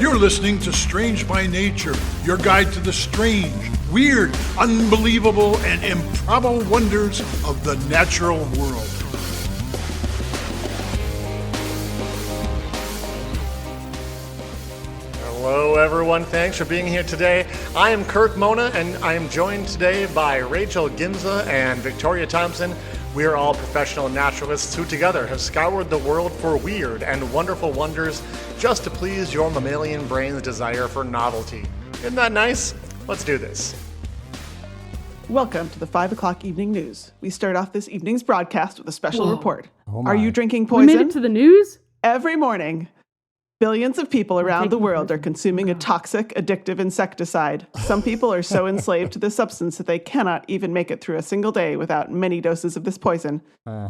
You're listening to Strange by Nature, your guide to the strange, weird, unbelievable, and improbable wonders of the natural world. Hello, everyone. Thanks for being here today. I am Kirk Mona, and I am joined today by Rachel Ginza and Victoria Thompson. We are all professional naturalists who together have scoured the world for weird and wonderful wonders just to please your mammalian brain's desire for novelty. Isn't that nice? Let's do this. Welcome to the 5 o'clock evening news. We start off this evening's broadcast with a special report. Oh my. Are you drinking We poison? made it to the news? Every morning, billions of people around the world are consuming a toxic, addictive insecticide. Some people are so enslaved to this substance that they cannot even make it through a single day without many doses of this poison.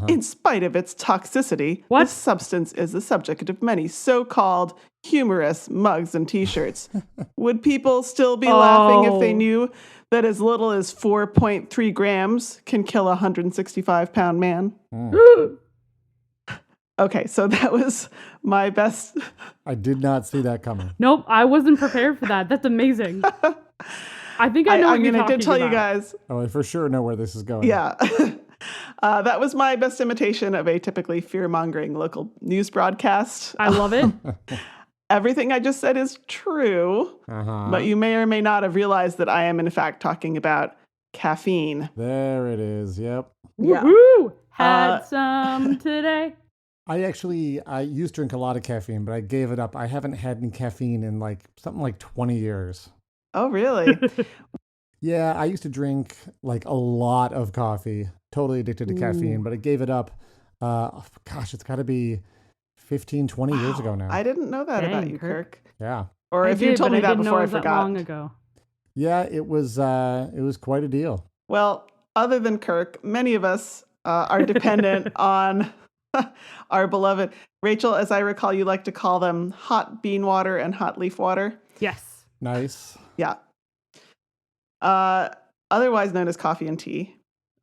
In spite of its toxicity, this substance is the subject of many so-called humorous mugs and t-shirts. Would people still be laughing if they knew that as little as 4.3 grams can kill a 165-pound man? Okay, so that was my best. I did not see that coming. Nope, I wasn't prepared for that. That's amazing. I think I know what you're talking I did tell about. you guys. Oh, I for sure know where this is going. Yeah. That was my best imitation of a typically fear-mongering local news broadcast. I love it. Everything I just said is true, but you may or may not have realized that I am, in fact, talking about caffeine. There it is. Yep. Yeah. Woohoo! Had some today. I used to drink a lot of caffeine, but I gave it up. I haven't had any caffeine in something like 20 years. Oh, really? Yeah, I used to drink like a lot of coffee, totally addicted to caffeine, but I gave it up. It's got to be 15, 20 years ago now. I didn't know that about Dang, you, Kirk. Kirk. Yeah. Or if you told me that before, I forgot. Long ago. Yeah, it was quite a deal. Well, other than Kirk, many of us are dependent on our beloved Rachel, as I recall, you like to call them hot bean water and hot leaf water. Yes. Nice. Yeah. Otherwise known as coffee and tea.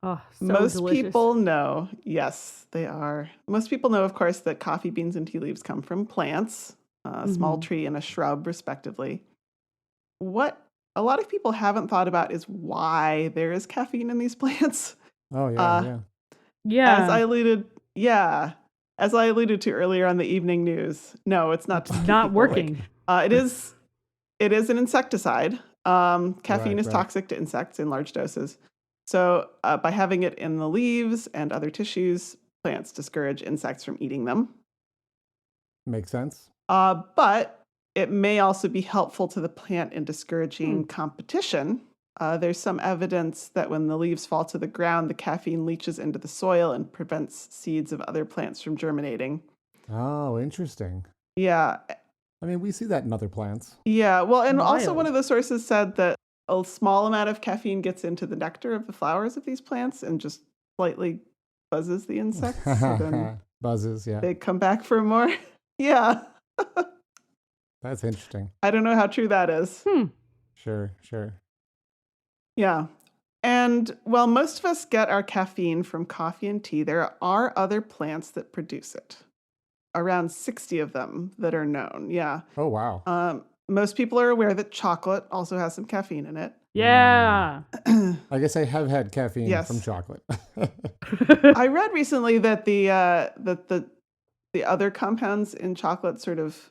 Oh, so Most delicious. people know, yes, they are. Most people know, of course, that coffee beans and tea leaves come from plants, a small tree and a shrub, respectively. What a lot of people haven't thought about is why there is caffeine in these plants. Oh, yeah. Yeah. As I alluded to earlier on the evening news. No, it's not. To keep Not people working. awake. It is an insecticide. Caffeine is Right. toxic to insects in large doses. So by having it in the leaves and other tissues, plants discourage insects from eating them. Makes sense. But it may also be helpful to the plant in discouraging competition. There's some evidence that when the leaves fall to the ground, the caffeine leaches into the soil and prevents seeds of other plants from germinating. Oh, interesting. Yeah. I mean, we see that in other plants. Yeah. Well, and also Wild. one of the sources said that a small amount of caffeine gets into the nectar of the flowers of these plants and just slightly buzzes the insects. So then Buzzes, yeah. they come back for more. Yeah. That's interesting. I don't know how true that is. Sure. Yeah. And while most of us get our caffeine from coffee and tea, there are other plants that produce it. Around 60 of them that are known. Yeah. Oh, wow. Most people are aware that chocolate also has some caffeine in it. Yeah. I guess I have had caffeine Yes. from chocolate. I read recently that the other compounds in chocolate sort of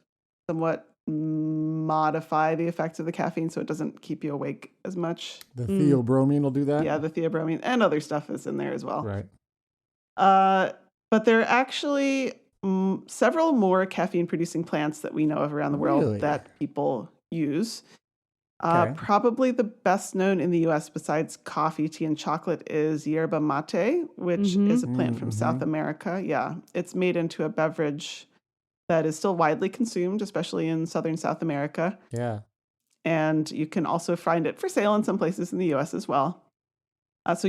somewhat modify the effects of the caffeine so it doesn't keep you awake as much. The theobromine will do that? Yeah, the theobromine and other stuff is in there as well. Right. But there are actually several more caffeine-producing plants that we know of around the world Really? that people use. Okay. Probably the best known in the U.S. besides coffee, tea, and chocolate is yerba mate, which is a plant from South America. Yeah, it's made into a beverage that is still widely consumed, especially in southern South America. Yeah. And you can also find it for sale in some places in the U.S. as well. So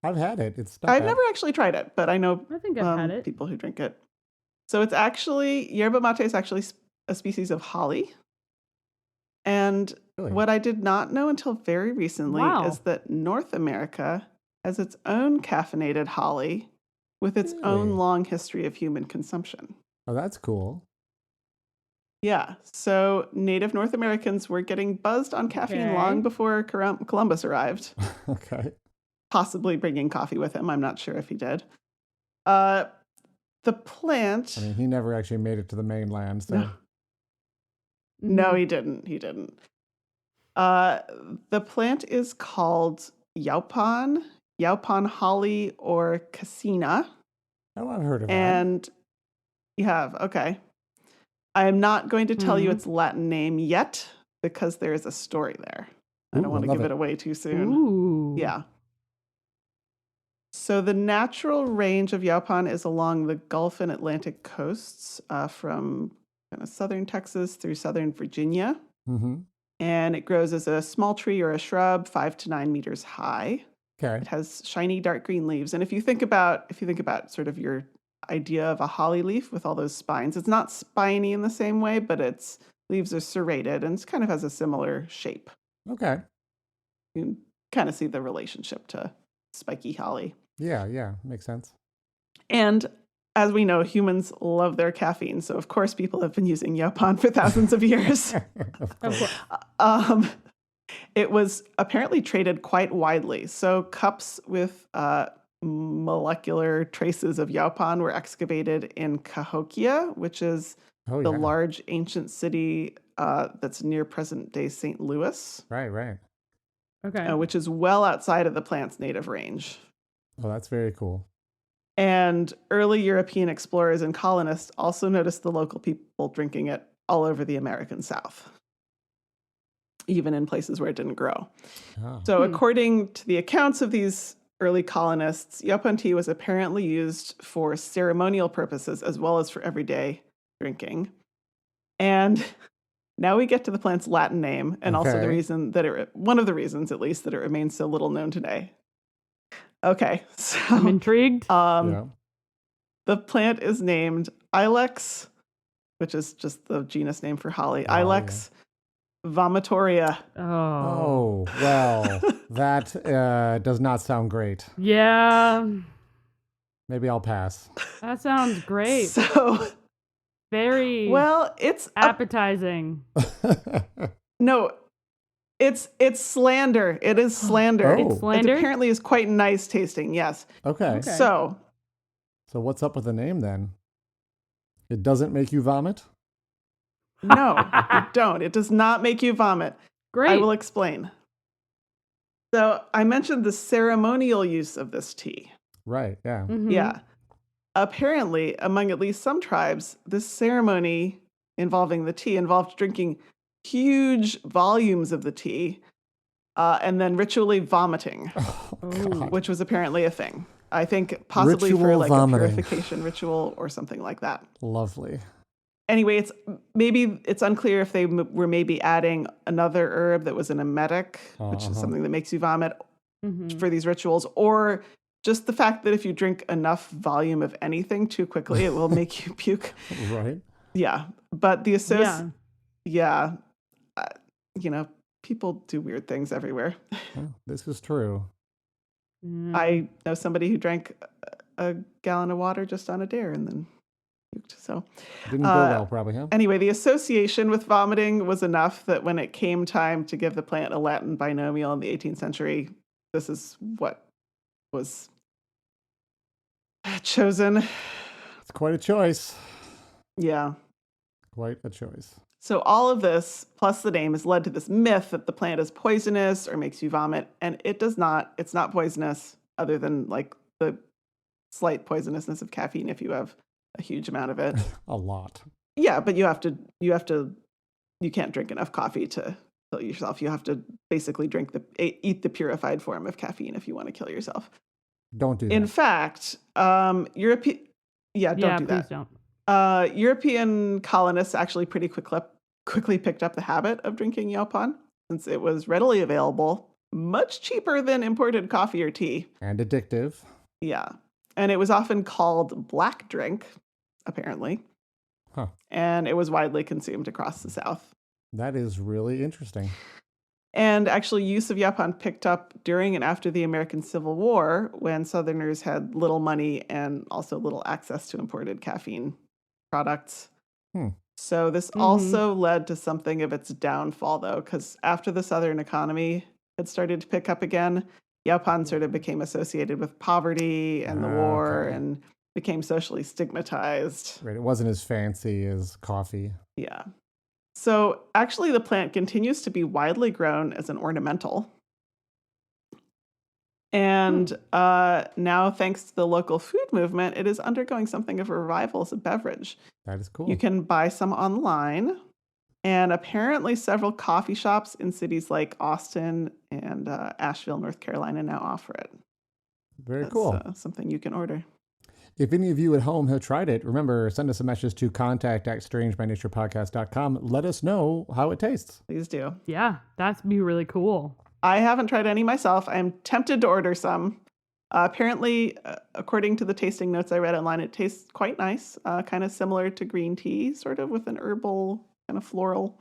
I've had it. It's not I've bad. never actually tried it, but I know I think I've had it. people who drink it. So it's actually, yerba mate is actually a species of holly. And Really? what I did not know until very recently Wow. is that North America has its own caffeinated holly with its own Really? long history of human consumption. Oh, that's cool. Yeah. So native North Americans were getting buzzed on caffeine Okay. long before Columbus arrived, Okay. possibly bringing coffee with him. I'm not sure if he did. Uh, the plant. I mean, he never actually made it to the mainland, so. No, he didn't. He didn't. The plant is called Yaupon, Yaupon holly, or cassina. Oh, I've heard of that. And you have, okay. I am not going to tell you Mhm. its Latin name yet because there is a story there. I Ooh, don't want to love give it. it away too soon. Ooh. Yeah. So the natural range of Yaupon is along the Gulf and Atlantic coasts from kind of southern Texas through southern Virginia. Mm-hmm. And it grows as a small tree or a shrub, 5 to 9 meters high. Okay. It has shiny dark green leaves. And if you think about sort of your idea of a holly leaf with all those spines, it's not spiny in the same way, but its leaves are serrated and it kind of has a similar shape. Okay. You can kind of see the relationship to spiky holly. Yeah, makes sense. And as we know, humans love their caffeine. So, of course, people have been using Yaupon for thousands of years. Of Of course. course. It was apparently traded quite widely. So, cups with molecular traces of Yaupon were excavated in Cahokia, which is Oh, the yeah. large ancient city that's near present-day St. Louis, Right. Okay. which is well outside of the plant's native range. Oh, that's very cool. And early European explorers and colonists also noticed the local people drinking it all over the American South, even in places where it didn't grow. Oh. So, according to the accounts of these early colonists, Yaupon tea was apparently used for ceremonial purposes as well as for everyday drinking. And now we get to the plant's Latin name, and also the Okay. reason that one of the reasons, at least, that it remains so little known today. Okay, so I'm intrigued. Yeah. the plant is named Ilex, which is just the genus name for holly. Oh, Ilex vomitoria. Oh. Oh, well, that does not sound great. Yeah. Maybe I'll pass. That sounds great. So, Very well, it's appetizing. no, it's slander. It is slander. Oh. It's slander? It apparently is quite nice tasting. Yes. Okay. Okay. So, So what's up with the name then? It doesn't make you vomit? no, you don't. It does not make you vomit. Great. I will explain. So, I mentioned the ceremonial use of this tea. Right, yeah. Mhm. Yeah. Apparently, among at least some tribes, this ceremony involving the tea involved drinking huge volumes of the tea and then ritually vomiting, Oh, Ooh. God. which was apparently a thing. I think possibly for Ritual like vomiting. a purification ritual or something like that. Lovely. Anyway, it's unclear if they were maybe adding another herb that was an emetic, which is something that makes you vomit Mhm. for these rituals, or just the fact that if you drink enough volume of anything too quickly, it will make you puke. Right? Yeah, but the Yeah. people do weird things everywhere. Well, this is true. Mm. I know somebody who drank a gallon of water just on a dare and then puked. So Didn't go well, probably, huh? anyway, the association with vomiting was enough that when it came time to give the plant a Latin binomial in the 18th century, this is what was chosen. It's quite a choice. Yeah. Quite a choice. So all of this, plus the name, has led to this myth that the plant is poisonous or makes you vomit, and it does not. It's not poisonous, other than like the slight poisonousness of caffeine if you have a huge amount of it. A lot. Yeah, but you can't drink enough coffee to kill yourself. You have to basically eat the purified form of caffeine if you want to kill yourself. Don't do that. In fact, don't Yeah, do please that. don't. European colonists actually pretty quickly picked up the habit of drinking Yaupon since it was readily available, much cheaper than imported coffee or tea. And addictive. Yeah. And it was often called black drink, apparently. Huh. And it was widely consumed across the South. That is really interesting. And actually, use of Yaupon picked up during and after the American Civil War when Southerners had little money and also little access to imported caffeine products. So this also led to something of its downfall, though, because after the Southern economy had started to pick up again, yaupon sort of became associated with poverty and the war Okay. and became socially stigmatized. Right. It wasn't as fancy as coffee. Yeah. So actually, the plant continues to be widely grown as an ornamental. And now, thanks to the local food movement, it is undergoing something of a revival as a beverage. That is cool. You can buy some online, and apparently several coffee shops in cities like Austin and Asheville, North Carolina now offer it. Very That's cool. something you can order. If any of you at home have tried it, remember, send us a message to contact@strangebynaturepodcast.com. Let us know how it tastes. Please do. Yeah, that'd be really cool. I haven't tried any myself. I'm tempted to order some. Apparently, according to the tasting notes I read online, it tastes quite nice, kind of similar to green tea, sort of with an herbal kind of floral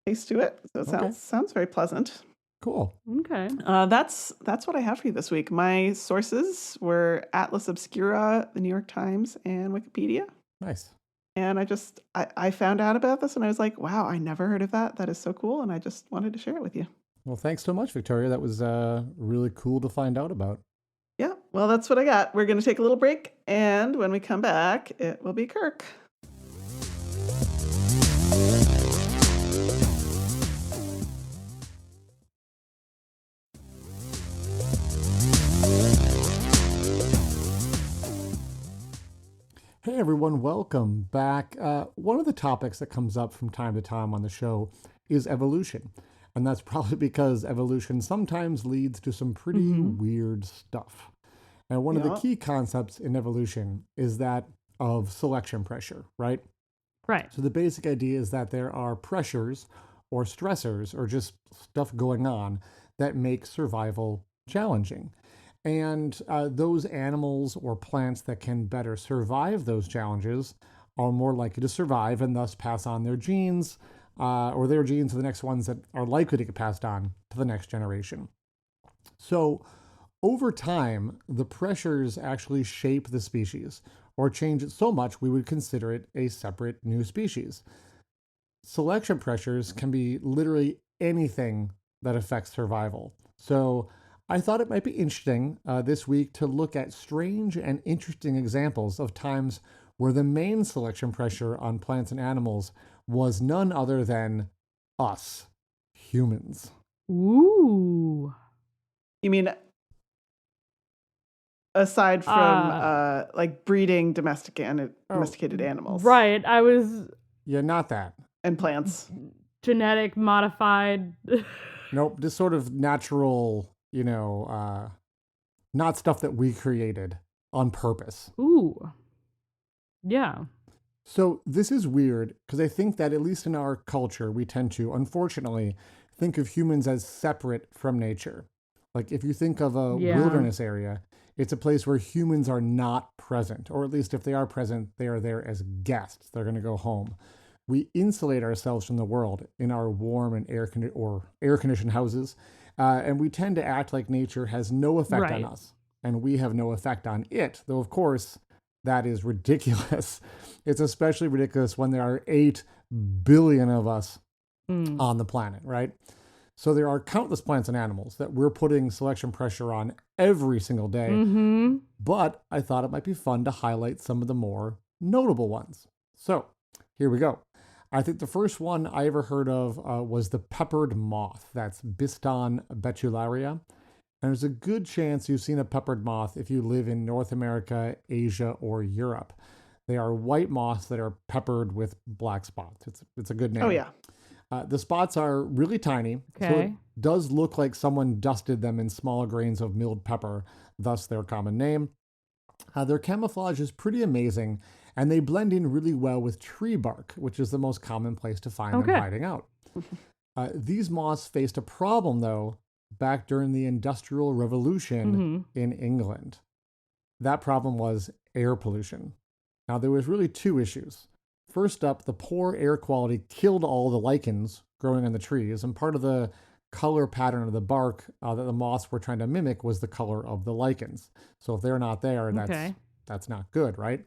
taste to it. So it sounds very pleasant. Cool. Okay. That's what I have for you this week. My sources were Atlas Obscura, the New York Times, and Wikipedia. Nice. And I found out about this and I was like, wow, I never heard of that. That is so cool. And I just wanted to share it with you. Well, thanks so much, Victoria. That was really cool to find out about. Yeah, well, that's what I got. We're going to take a little break. And when we come back, it will be Kirk. Hey everyone, welcome back. One of the topics that comes up from time to time on the show is evolution. And that's probably because evolution sometimes leads to some pretty weird stuff. And one of the key concepts in evolution is that of selection pressure, right? Right. So the basic idea is that there are pressures or stressors or just stuff going on that make survival challenging. And those animals or plants that can better survive those challenges are more likely to survive and thus pass on their genes or their genes to the next ones that are likely to get passed on to the next generation. So over time, the pressures actually shape the species or change it so much we would consider it a separate new species. Selection pressures can be literally anything that affects survival. So I thought it might be interesting this week to look at strange and interesting examples of times where the main selection pressure on plants and animals was none other than us, humans. Ooh. You mean aside from like breeding domesticated animals? Right. I was Yeah, not that. And plants. genetic modified. Nope, just sort of natural, not stuff that we created on purpose. Ooh. Yeah. So this is weird because I think that at least in our culture, we tend to, unfortunately, think of humans as separate from nature. Like if you think of a wilderness area, it's a place where humans are not present, or at least if they are present, they are there as guests. They're going to go home. We insulate ourselves from the world in our warm and air-conditioned houses, and we tend to act like nature has no effect on us, and we have no effect on it. Though, of course, that is ridiculous. It's especially ridiculous when there are 8 billion of us on the planet, right? So there are countless plants and animals that we're putting selection pressure on every single day. But I thought it might be fun to highlight some of the more notable ones. So here we go. I think the first one I ever heard of was the peppered moth. That's Biston betularia. And there's a good chance you've seen a peppered moth if you live in North America, Asia, or Europe. They are white moths that are peppered with black spots. It's a good name. Oh, yeah. The spots are really tiny, so it does look like someone dusted them in small grains of milled pepper, thus their common name. Their camouflage is pretty amazing, and they blend in really well with tree bark, which is the most common place to find them hiding out. These moths faced a problem, though, back during the Industrial Revolution in England. That problem was air pollution. Now, there was really 2 issues. First up, the poor air quality killed all the lichens growing on the trees, and part of the color pattern of the bark that the moths were trying to mimic was the color of the lichens. So if they're not there, that's not good, right?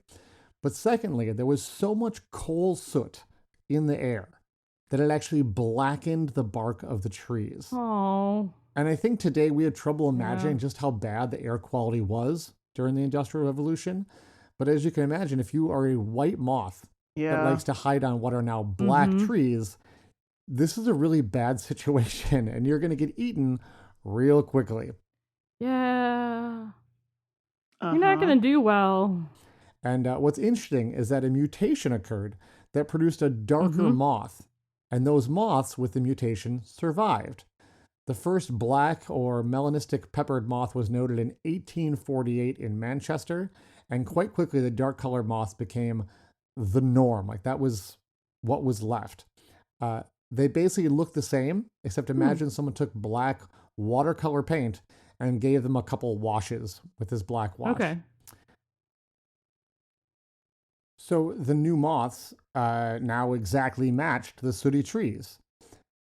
But secondly, there was so much coal soot in the air that it actually blackened the bark of the trees. Oh. And I think today we have trouble imagining just how bad the air quality was during the Industrial Revolution. But as you can imagine, if you are a white moth that likes to hide on what are now black trees, this is a really bad situation and you're going to get eaten real quickly. Yeah. You're not going to do well. And what's interesting is that a mutation occurred that produced a darker moth, and those moths with the mutation survived. The first black or melanistic peppered moth was noted in 1848 in Manchester, and quite quickly the dark colored moths became the norm. Like that was what was left. They basically look the same, except imagine someone took black watercolor paint and gave them a couple washes with this black wash. Okay. So the new moths now exactly matched the sooty trees.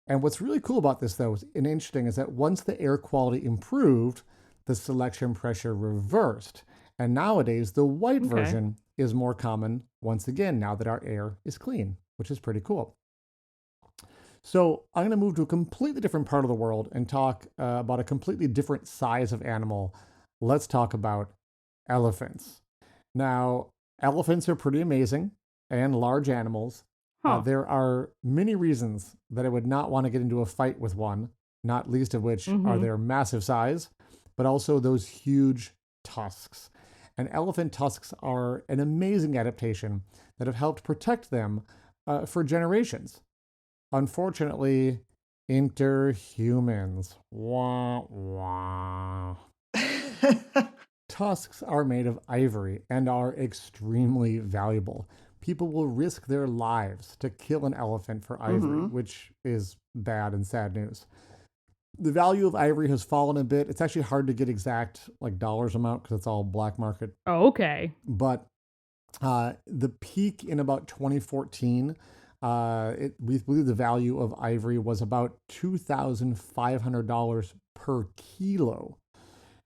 And what's really cool about this, though, and interesting, is that once the air quality improved, the selection pressure reversed. And nowadays, the white version is more common once again, now that our air is clean, which is pretty cool. So I'm going to move to a completely different part of the world and talk about a completely different size of animal. Let's talk about elephants. Now, elephants are pretty amazing and large animals. There are many reasons that I would not want to get into a fight with one, not least of which are their massive size, but also those huge tusks. And elephant tusks are an amazing adaptation that have helped protect them for generations. Unfortunately, enter humans. Wah, wah. Tusks are made of ivory and are extremely valuable. People will risk their lives to kill an elephant for ivory, which is bad and sad news. The value of ivory has fallen a bit. It's actually hard to get exact dollars amount because it's all black market. Oh, okay. But the peak in about 2014, we believe the value of ivory was about $2,500 per kilo.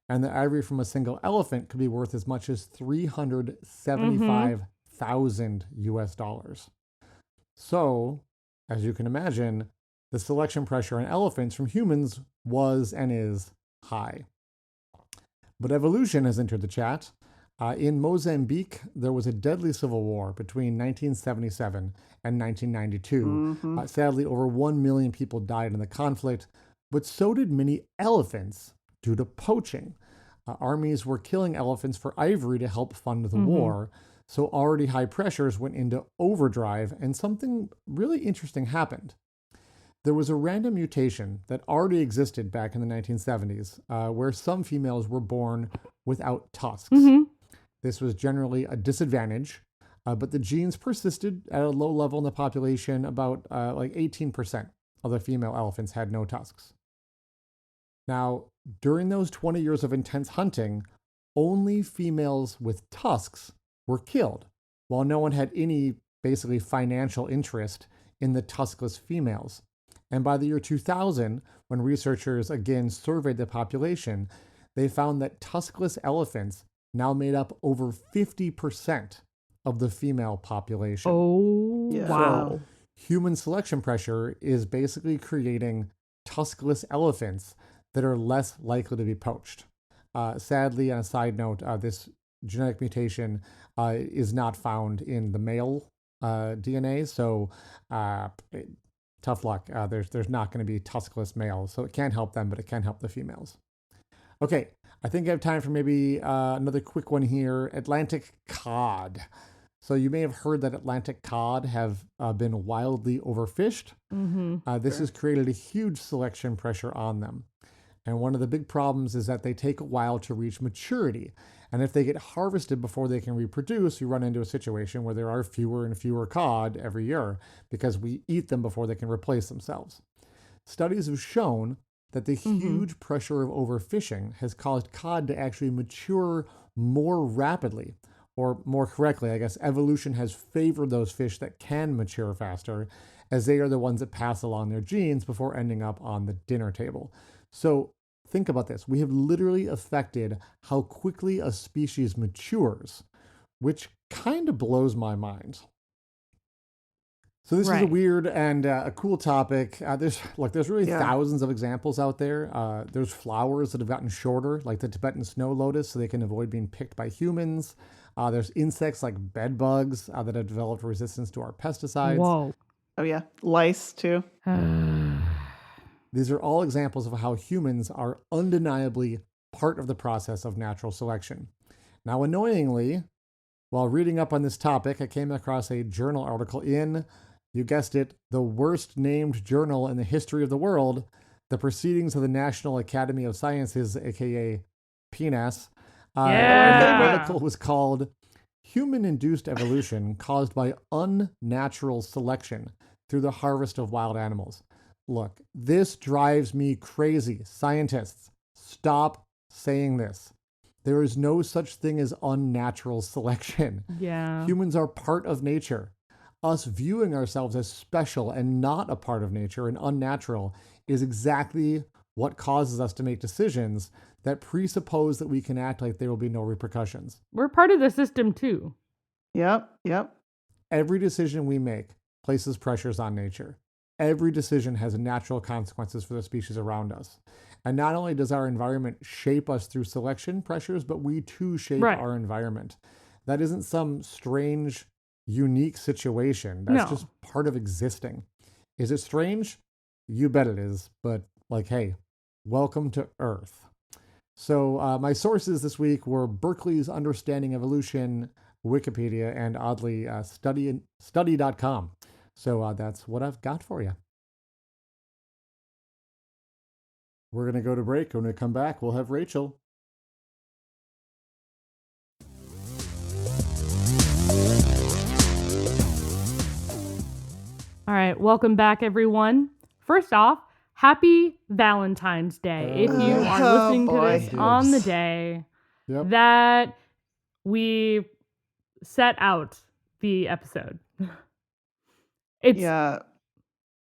And the ivory from a single elephant could be worth as much as $375,000 US dollars. So, as you can imagine, the selection pressure on elephants from humans was and is high. But evolution has entered the chat. In Mozambique, there was a deadly civil war between 1977 and 1992. Sadly, over 1 million people died in the conflict, but so did many elephants due to poaching. Armies were killing elephants for ivory to help fund the war, so already high pressures went into overdrive, and something really interesting happened. There was a random mutation that already existed back in the 1970s, where some females were born without tusks. This was generally a disadvantage, but the genes persisted at a low level in the population. About 18% of the female elephants had no tusks. Now, during those 20 years of intense hunting, only females with tusks were killed, while no one had any basically financial interest in the tuskless females. And by the year 2000, when researchers again surveyed the population, they found that tuskless elephants now made up over 50% of the female population. Oh, wow. So, human selection pressure is basically creating tuskless elephants that are less likely to be poached. Sadly, on a side note, this genetic mutation is not found in the male DNA, so tough luck. There's not going to be tuskless males, so it can't help them, but it can help the females. Okay, I think I have time for maybe another quick one here. Atlantic cod. So you may have heard that Atlantic cod have been wildly overfished. This has created a huge selection pressure on them. And one of the big problems is that they take a while to reach maturity. And if they get harvested before they can reproduce, you run into a situation where there are fewer and fewer cod every year because we eat them before they can replace themselves. Studies have shown that the huge pressure of overfishing has caused cod to actually mature more rapidly. Or more correctly, I guess, evolution has favored those fish that can mature faster, as they are the ones that pass along their genes before ending up on the dinner table. So think about this. We have literally affected how quickly a species matures, which kind of blows my mind. So this is a Right. weird and a cool topic. There's really Yeah. thousands of examples out there. There's flowers that have gotten shorter, like the Tibetan snow lotus, so they can avoid being picked by humans. There's insects like bed bugs that have developed resistance to our pesticides. Whoa. Oh, yeah. Lice, too. These are all examples of how humans are undeniably part of the process of natural selection. Now, annoyingly, while reading up on this topic, I came across a journal article in, you guessed it, the worst named journal in the history of the world, the Proceedings of the National Academy of Sciences, aka PNAS. Yeah. The article was called Human-Induced Evolution Caused by Unnatural Selection Through the Harvest of Wild Animals. Look, this drives me crazy. Scientists, stop saying this. There is no such thing as unnatural selection. Yeah. Humans are part of nature. Us viewing ourselves as special and not a part of nature and unnatural is exactly what causes us to make decisions that presuppose that we can act like there will be no repercussions. We're part of the system too. Yep. Every decision we make places pressures on nature. Every decision has natural consequences for the species around us. And not only does our environment shape us through selection pressures, but we too shape Right. our environment. That isn't some strange, unique situation. That's No. just part of existing. Is it strange? You bet it is. But hey, welcome to Earth. So my sources this week were Berkeley's Understanding Evolution, Wikipedia, and oddly, study.com. So that's what I've got for you. We're going to go to break. When we come back, we'll have Rachel. All right, welcome back, everyone. First off, happy Valentine's Day. If you are Oh, listening to boy. this on the day Yep. that we set out the episode. It's Yeah.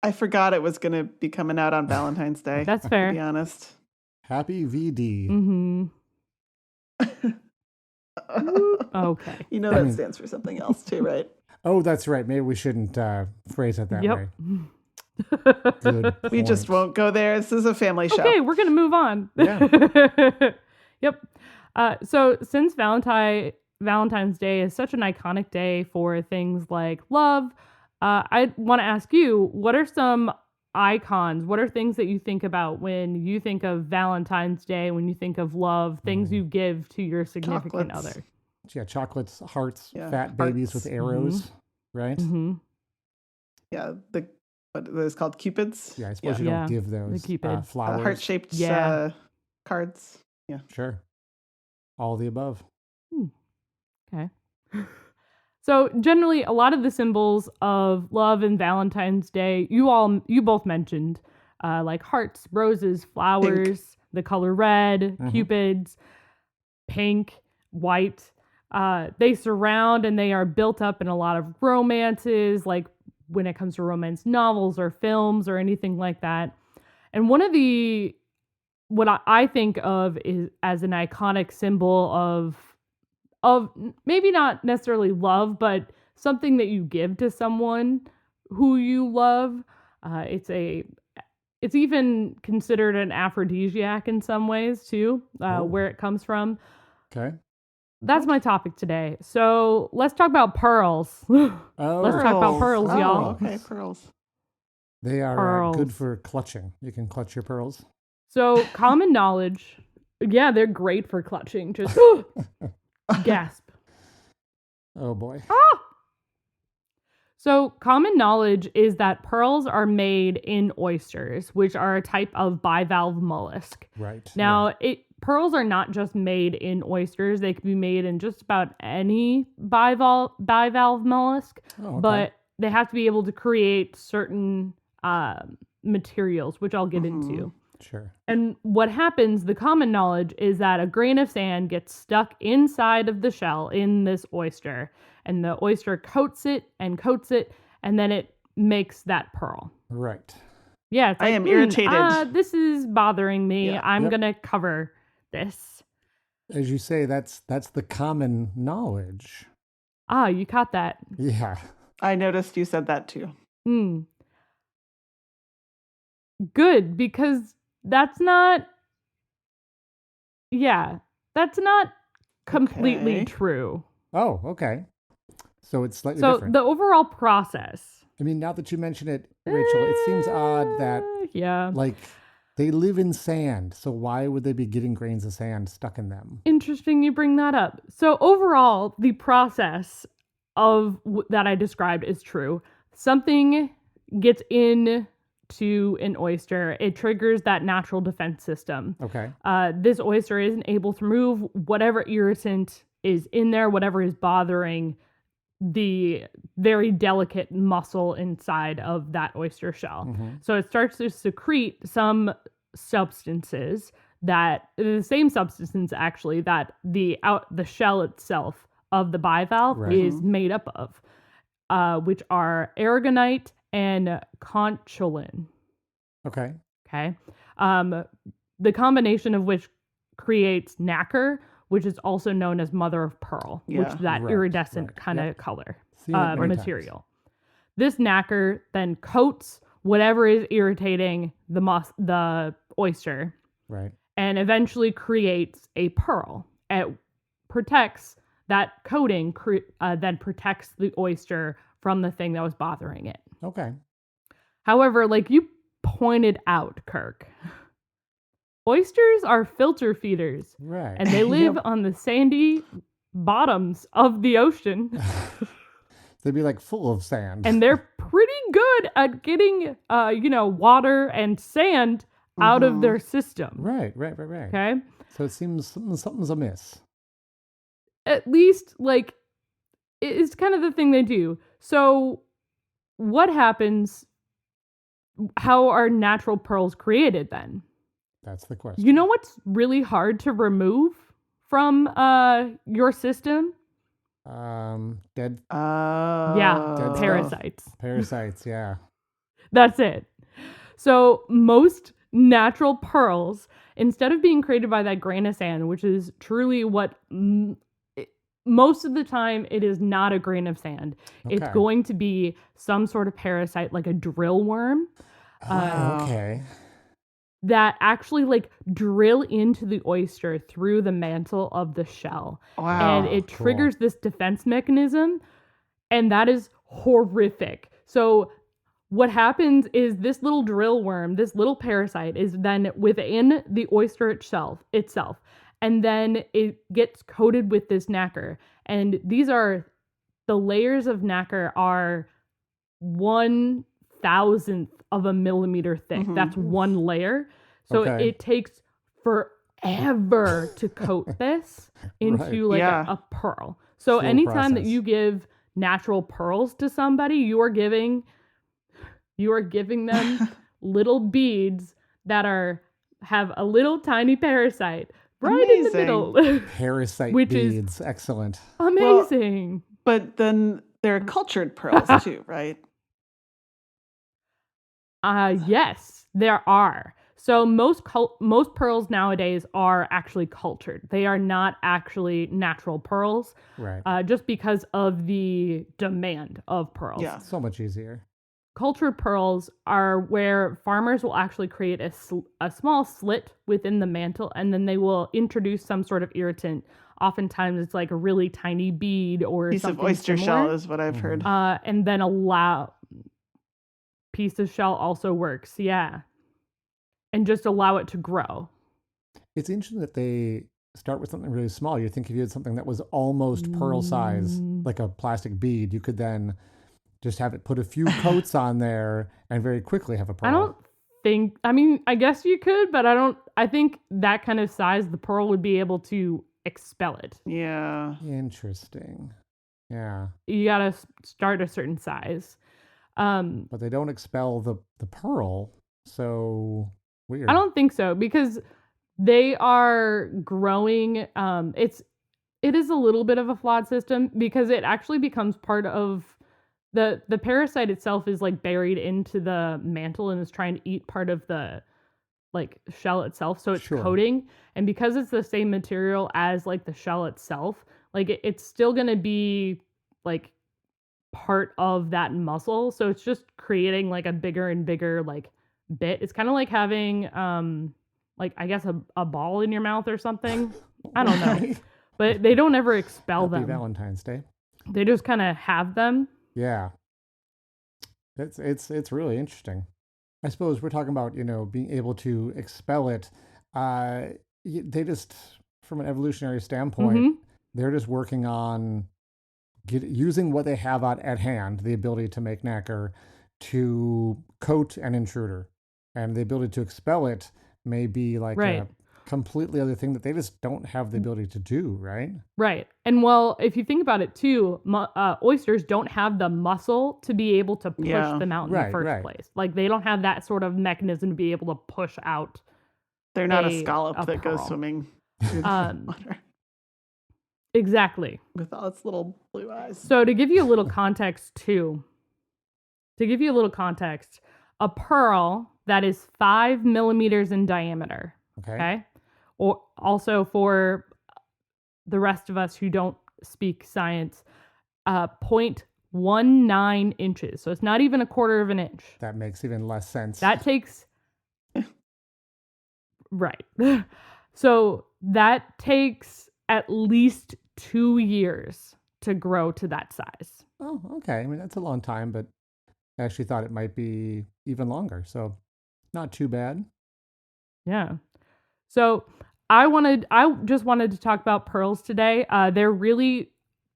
I forgot it was going to be coming out on Valentine's Day. That's To fair. be honest. Happy VD. Mm-hmm. Okay. You know I that mean- stands for something else too, right? Oh, that's right. Maybe we shouldn't phrase it that Yep. way. Good We just point. won't go there. This is a family show. Okay, we're gonna move on. Yeah. Yep. So since Valentine's Day is such an iconic day for things like love, I want to ask you, what are some icons? What are things that you think about when you think of Valentine's Day, when you think of love, things you give to your significant Chocolates. other? Yeah, chocolates, hearts, Yeah, fat babies with hearts. arrows, right? Mm-hmm. Yeah, what is called Cupids. Yeah, I suppose Yeah. you Yeah, don't give those Cupid. flowers. Heart-shaped Yeah. cards. Yeah. Sure. All the above. Okay. So generally, a lot of the symbols of love and Valentine's Day, you both mentioned, like hearts, roses, flowers, the color red, cupids, pink, white. They surround and they are built up in a lot of romances, like when it comes to romance novels or films or anything like that. And what I think of is as an iconic symbol of maybe not necessarily love, but something that you give to someone who you love. It's even considered an aphrodisiac in some ways too, where it comes from. Okay. That's my topic today. So let's talk about pearls. Oh, Let's talk about pearls, Oh, y'all. okay, pearls. they are Pearls. good for clutching. You can clutch your pearls. So common knowledge, yeah, they're great for clutching. Just gasp. Oh boy. So common knowledge is that pearls are made in oysters, which are a type of bivalve mollusk. Right. Now, pearls are not just made in oysters. They can be made in just about any bivalve mollusk, Oh, okay. but they have to be able to create certain materials, which I'll get into. Sure. And what happens, the common knowledge is that a grain of sand gets stuck inside of the shell in this oyster, and the oyster coats it, and then it makes that pearl. Right. Yeah, it's I like, am irritated. This is bothering me. Yeah. I'm Yep. gonna cover this. As you say, that's the common knowledge. Ah, you caught that. Yeah. I noticed you said that too. Good, because that's not completely true. Oh, okay. So it's slightly So different. the overall process. I mean, now that you mention it, Rachel, it seems odd that like they live in sand. So why would they be getting grains of sand stuck in them? Interesting you bring that up. So overall, the process of that I described is true. Something gets into an oyster, it triggers that natural defense system. Okay. This oyster isn't able to remove whatever irritant is in there, whatever is bothering the very delicate muscle inside of that oyster shell. So it starts to secrete some substances that the same substance actually that the shell itself of the bivalve is made up of, which are aragonite and concholine. Okay. The combination of which creates nacre, which is also known as mother of pearl, which is that iridescent kind of color material. This nacre then coats whatever is irritating the oyster, and eventually creates a pearl. It protects that coating, then protects the oyster from the thing that was bothering it. Okay. However, like you pointed out, Kirk, oysters are filter feeders, and they live on the sandy bottoms of the ocean. They'd be like full of sand. And they're pretty good at getting, water and sand out of their system. Right. Okay? So it seems something's amiss. At least, like, it's kind of the thing they do. So what happens? How are natural pearls created then? That's the question. You know what's really hard to remove from your system? Dead. Dead parasites. Parasites, yeah. That's it. So most natural pearls, instead of being created by that grain of sand, which is truly what most of the time it is not a grain of sand. Okay. It's going to be some sort of parasite like a drill worm. Okay. That actually like drill into the oyster through the mantle of the shell. Wow. And it triggers this defense mechanism, and that is horrific. So what happens is this little drill worm, this little parasite is then within the oyster itself, and then it gets coated with this nacre. And the layers of nacre are 1/1000th of a millimeter thick. That's one layer. So it takes forever to coat this into a pearl. So anytime that you give natural pearls to somebody, you are giving them little beads that have a little tiny parasite in the middle. Parasite which beads. Is excellent. Amazing. Well, but then there are cultured pearls too, right? Yes, there are. So most pearls nowadays are actually cultured. They are not actually natural pearls, just because of the demand of pearls. Yeah, so much easier. Cultured pearls are where farmers will actually create a small slit within the mantle, and then they will introduce some sort of irritant. Oftentimes, it's like a really tiny bead or piece something of oyster similar. shell is what I've heard. And then piece of shell also works, and just allow it to grow. It's interesting that they start with something really small. You think if you had something that was almost pearl size, like a plastic bead, you could then just have it put a few coats on there and very quickly have a pearl. I guess you could, but I think that kind of size, the pearl would be able to expel it. Yeah. Interesting. Yeah. You gotta start a certain size. But they don't expel the pearl, so weird. I don't think so, because they are growing. It is a little bit of a flawed system, because it actually becomes part of the parasite itself is like buried into the mantle and is trying to eat part of the like shell itself, so it's coating, and because it's the same material as like the shell itself, like it's still gonna be like part of that muscle. So it's just creating like a bigger and bigger like bit. It's kind of like having like I guess a ball in your mouth or something. I don't know. But they don't ever expel Happy them. Valentine's Day. They just kind of have them. Yeah. It's really interesting. I suppose we're talking about, being able to expel it. They just, from an evolutionary standpoint, they're just working on using what they have at hand, the ability to make nacre, to coat an intruder. And the ability to expel it may be like a completely other thing that they just don't have the ability to do, right? Right. And well, if you think about it too, oysters don't have the muscle to be able to push them out in the first place. Like they don't have that sort of mechanism to be able to push out. They're not a scallop that goes swimming through the water. Exactly. With all its little blue eyes. So to give you a little context too, a pearl that is 5 millimeters in diameter. Okay. Or also for the rest of us who don't speak science, 0.19 inches. So it's not even a quarter of an inch. That makes even less sense. That takes... Right. So that takes at least 2 years to grow to that size. Oh, okay. I mean, that's a long time, but I actually thought it might be even longer. So not too bad. Yeah. So I just wanted to talk about pearls today. They're really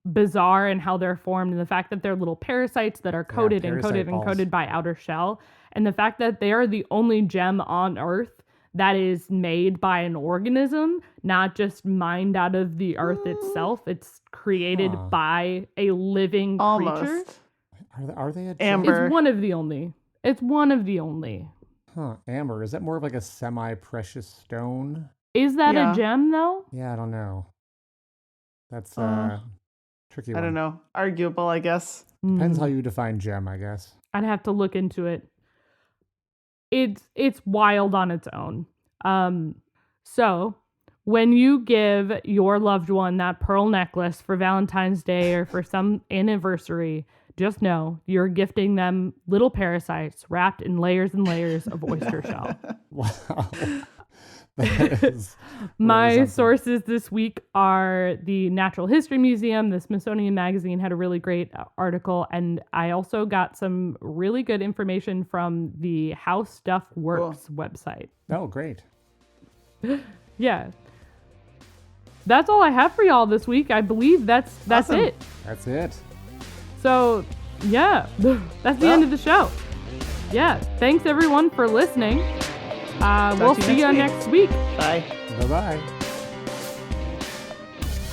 bizarre in how they're formed, and the fact that they're little parasites that are coated and coated and coated by outer shell, and the fact that they are the only gem on Earth that is made by an organism, not just mined out of the earth itself. It's created by a living creature. Are they a gem? Amber. It's one of the only. Huh, amber. Is that more of like a semi-precious stone? Is that a gem though? Yeah, I don't know. That's tricky one. I don't know. Arguable, I guess. Depends how you define gem, I guess. I'd have to look into it. It's wild on its own. So when you give your loved one that pearl necklace for Valentine's Day or for some anniversary, just know you're gifting them little parasites wrapped in layers and layers of oyster shell. Wow. That is My sources this week are the Natural History Museum. The Smithsonian Magazine had a really great article, and I also got some really good information from the How Stuff Works website. Oh, great. Yeah. That's all I have for y'all this week. I believe that's Awesome. it. That's it. So, yeah, that's the end of the show. Yeah, thanks everyone for listening. We'll see you next week. Bye. Bye-bye.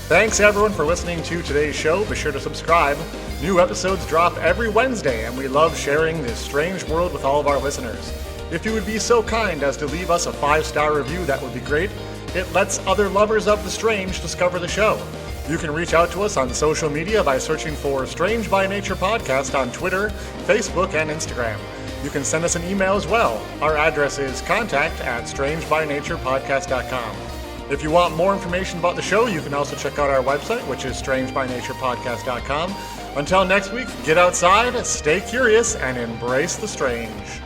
Thanks everyone for listening to today's show. Be sure to subscribe. New episodes drop every Wednesday, and we love sharing this strange world with all of our listeners. If you would be so kind as to leave us a 5-star review, that would be great. It lets other lovers of the strange discover the show. You can reach out to us on social media by searching for Strange by Nature Podcast on Twitter, Facebook, and Instagram. You can send us an email as well. Our address is contact@strangebynaturepodcast.com. If you want more information about the show, you can also check out our website, which is strangebynaturepodcast.com. Until next week, get outside, stay curious, and embrace the strange.